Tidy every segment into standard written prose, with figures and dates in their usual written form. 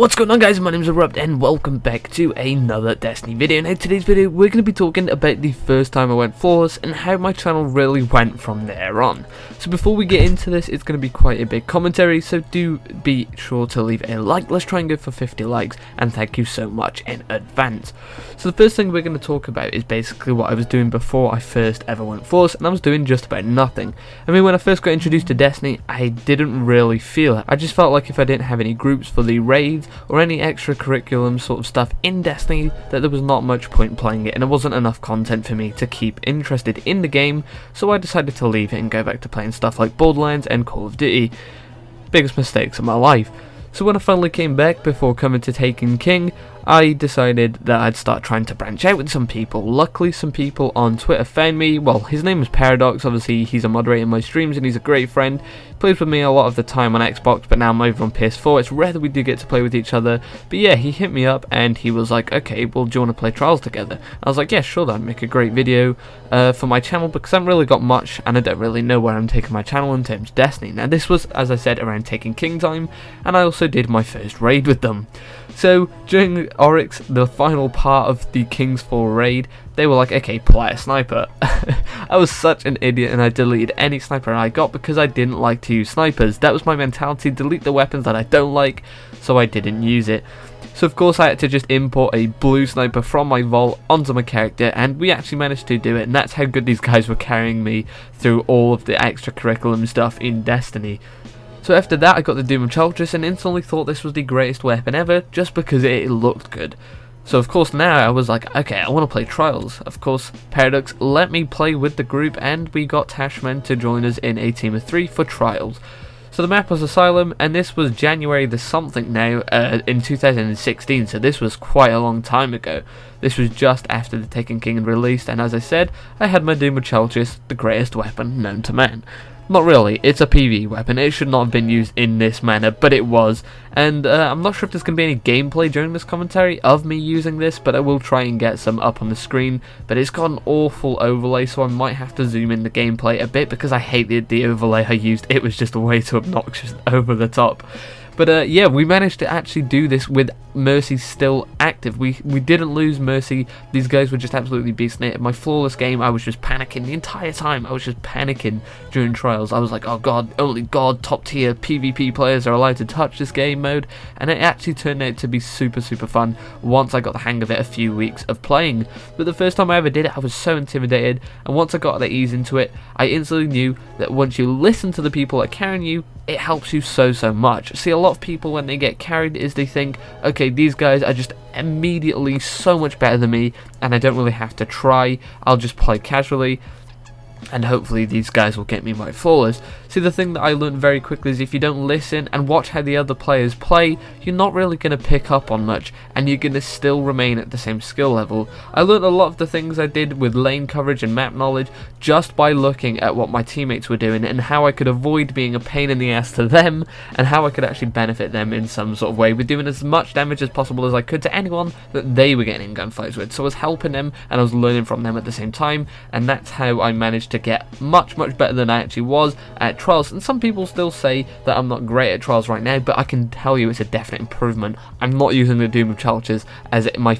What's going on, guys? My name is Erupteu and welcome back to another Destiny video. Now, in today's video we're going to be talking about the first time I went flawless and how my channel really went from there on. So before we get into this, it's going to be quite a big commentary, so do be sure to leave a like. Let's try and go for 50 likes, and thank you so much in advance. So the first thing we're going to talk about is basically what I was doing before I first ever went flawless, and I was doing just about nothing. I mean, when I first got introduced to Destiny, I didn't really feel it. I just felt like if I didn't have any groups for the raids or any extracurriculum sort of stuff in Destiny, that there was not much point playing it, and there wasn't enough content for me to keep interested in the game, so I decided to leave it and go back to playing stuff like Borderlands and Call of Duty. Biggest mistakes of my life. So when I finally came back before coming to Taken King, I decided that I'd start trying to branch out with some people. Luckily, some people on Twitter found me. Well, his name is Paradox. Obviously, he's a moderator in my streams and he's a great friend. He plays with me a lot of the time on Xbox, but now I'm over on PS4. It's rare that we do get to play with each other. But yeah, he hit me up and he was like, okay, well, do you want to play Trials together? I was like, yeah, sure, that'd make a great video for my channel, because I haven't really got much and I don't really know where I'm taking my channel in terms of Destiny. Now, this was, as I said, around Taken King time, and I also did my first raid with them. So during Oryx, the final part of the King's Fall raid, they were like, okay, play a sniper. I was such an idiot and I deleted any sniper I got because I didn't like to use snipers. That was my mentality, delete the weapons that I don't like, so I didn't use it. So of course I had to just import a blue sniper from my vault onto my character, and we actually managed to do it, and that's how good these guys were carrying me through all of the extracurriculum stuff in Destiny. So after that I got the Doom of Chaltress and instantly thought this was the greatest weapon ever, just because it looked good. So of course now I was like, okay, I want to play Trials. Of course Paradox let me play with the group, and we got Tashman to join us in a team of 3 for Trials. So the map was Asylum, and this was January the something now in 2016, so this was quite a long time ago. This was just after the Taken King had released, and as I said, I had my Doom of Chaltress, the greatest weapon known to man. Not really, it's a PvE weapon. It should not have been used in this manner, but it was. And I'm not sure if there's going to be any gameplay during this commentary of me using this, but I will try and get some up on the screen. But it's got an awful overlay, so I might have to zoom in the gameplay a bit, because I hated the overlay I used. It was just way too obnoxious, over the top. But yeah, we managed to actually do this with Mercy still active. We didn't lose Mercy. These guys were just absolutely beasting it. My flawless game, I was just panicking the entire time. I was just panicking during Trials. I was like, oh god, only god top tier PvP players are allowed to touch this game mode. And it actually turned out to be super fun once I got the hang of it a few weeks of playing. But the first time I ever did it, I was so intimidated. And once I got the ease into it, I instantly knew that once you listen to the people that are carrying you, it helps you so much. See, a lot of people when they get carried is they think, okay, these guys are just immediately so much better than me and I don't really have to try, I'll just play casually and hopefully these guys will get me my flawless. See, the thing that I learned very quickly is if you don't listen and watch how the other players play, you're not really going to pick up on much, and you're going to still remain at the same skill level. I learned a lot of the things I did with lane coverage and map knowledge just by looking at what my teammates were doing and how I could avoid being a pain in the ass to them, and how I could actually benefit them in some sort of way with doing as much damage as possible as I could to anyone that they were getting in gunfights with. So I was helping them and I was learning from them at the same time, and that's how I managed to get much better than I actually was at Trials. And some people still say that I'm not great at Trials right now, but I can tell you it's a definite improvement. I'm not using the Doom of Chaltress as my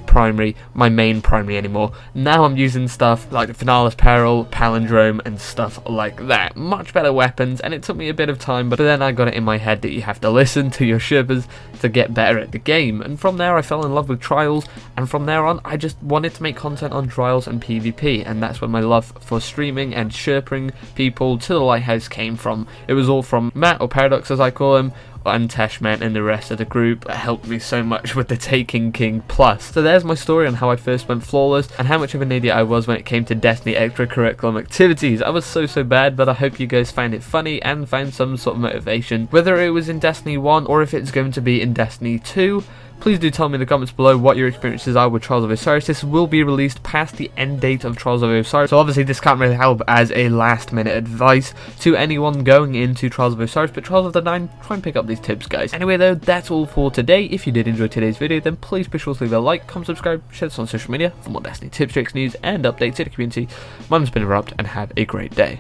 main primary anymore. Now I'm using stuff like the Finalis Peril, Palindrome and stuff like that. Much better weapons, and it took me a bit of time, but then I got it in my head that you have to listen to your Sherpas to get better at the game. And from there I fell in love with Trials, and from there on I just wanted to make content on Trials and PvP, and that's where my love for streaming and Sherping people to the Lighthouse came from. It was all from Matt, or Paradox as I call him, and Tashman and the rest of the group that helped me so much with the Taken King Plus. So there's my story on how I first went flawless and how much of an idiot I was when it came to Destiny extracurriculum activities. I was so bad, but I hope you guys found it funny and found some sort of motivation, whether it was in Destiny 1 or if it's going to be in Destiny 2. Please do tell me in the comments below what your experiences are with Trials of Osiris. This will be released past the end date of Trials of Osiris, so obviously this can't really help as a last minute advice to anyone going into Trials of Osiris, but Trials of the 9, try and pick up these tips, guys. Anyway though, that's all for today. If you did enjoy today's video, then please be sure to leave a like, comment, subscribe, share this on social media for more Destiny tips, tricks, news and updates to the community. My name's been Erupteu and have a great day.